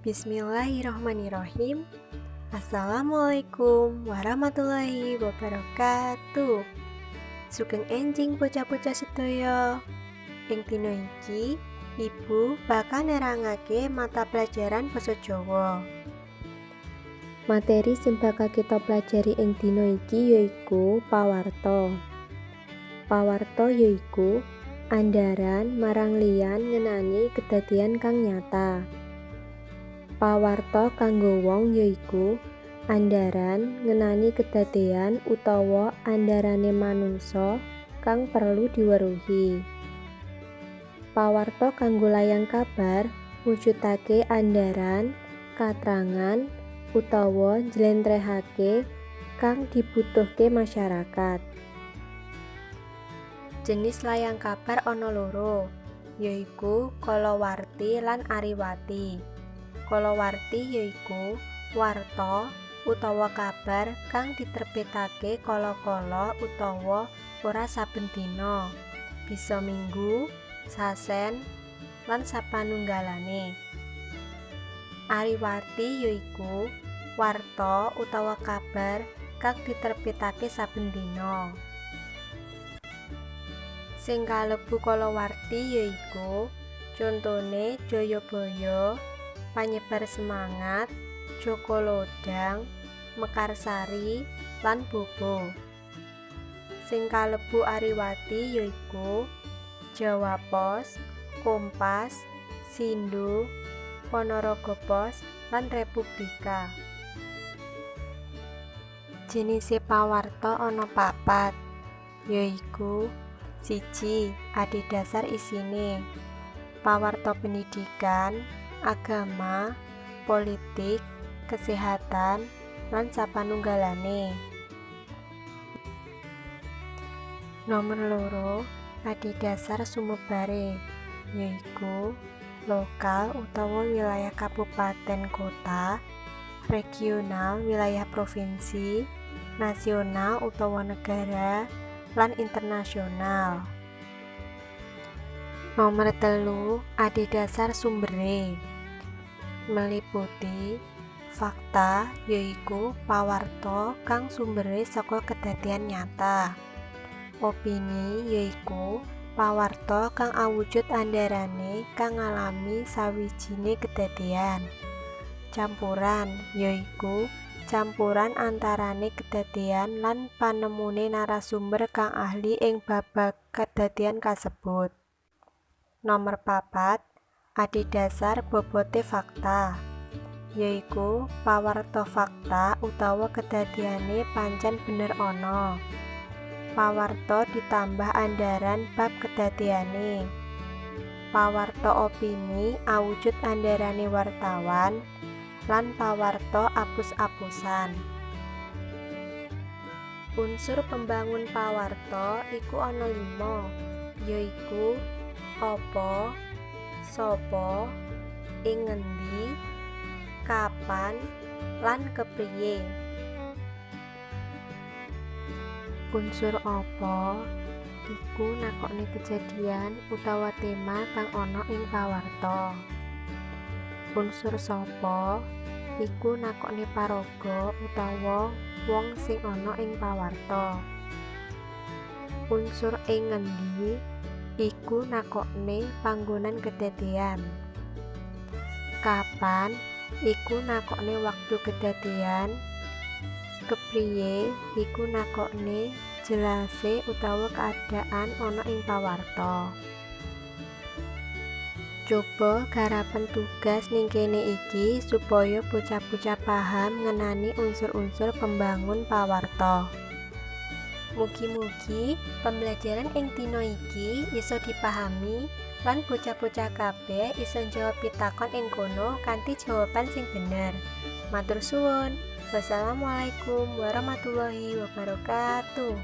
Bismillahirrahmanirrahim. Assalamualaikum warahmatullahi wabarakatuh. Sugeng enjing bocah-bocah sedaya. Ing dina iki, Ibu bakal nerangake mata pelajaran basa Jawa. Materi sing bakal kita pelajari ing dina iki yaiku pawarta. Pawarta yaiku andharan marang liyan ngenani kedadian kang nyata. Pawarta kanggo wong yaiku andharan ngenani kedadian utawa andharane manungsa kang perlu diweruhi. Pawarta kanggo layang kabar mujudake andharan, katrangan utawa njlentrehake kang dibutuhke masyarakat. Jenis layang kabar ana loro, yaiku kalawarti lan ariwati. Kalawarti yaiku warta utawa kabar kang diterbitake kala-kala utawa ora saben dina, bisa minggu, sasen, lan sapanunggalane. Ariwati yaiku warta utawa kabar kang diterbitake saben dina. Sing kalebu kalawarti yaiku contone Jayabaya, Panyebar Semangat, Joko Lodang, Mekarsari, lan Bobo. Sing kalebu ariwati yaiku Jawa Pos, Kompas, Sindhu, Ponorogo Pos, lan Republika. Jenise pawarta ana papat, yaiku 1. Adhedhasar isine. Pawarta pendidikan, agama, politik, kesehatan, lan sapanunggalane. Nomor 2, adhedhasar sumebare, yaiku lokal utawa wilayah kabupaten kota, regional wilayah provinsi, nasional utawa negara, lan internasional. Nomor 3, adhedhasar sumbere, meliputi fakta yaiku pawarta kang sumbere saka kedadian nyata. Opini yaiku pawarta kang awujud andharane kang ngalami sawijine kedadian. Campuran yaiku campuran antarane kedadian lan panemune narasumber kang ahli ing bab kedadian kasebut. Nomor 4, adhedhasar bobote fakta, yaiku pawarta fakta utawa kedadiane pancen bener ana. Pawarta ditambah andharan bab kedadiane. Pawarta opini awujud andharane wartawan, lan pawarta apus-apusan. Unsur pembangun pawarta iku ana 5, yaiku apa, sapa, ing ngendi, kapan, lan kepriye. Unsur apa iku nakokne kejadian utawa tema kang ana ing pawarta. Unsur sapa iku nakokne paraga utawa wong sing ana ing pawarta. Unsur ing ngendi iku nakokne panggonan kedadian. Kapan iku nakokne waktu kedadian. Kepriye iku nakokne jelase utawa keadaan ana ing pawarta. Coba garapen tugas ning kene iki supaya bocah-bocah paham ngenani unsur-unsur pembangun pawarta. Mugi-mugi pembelajaran ing dina iki iso dipahami lan bocah-bocah kabeh iso njawab pitakon ing kono kanthi jawaban sing bener. Matur suwun. Wassalamualaikum warahmatullahi wabarakatuh.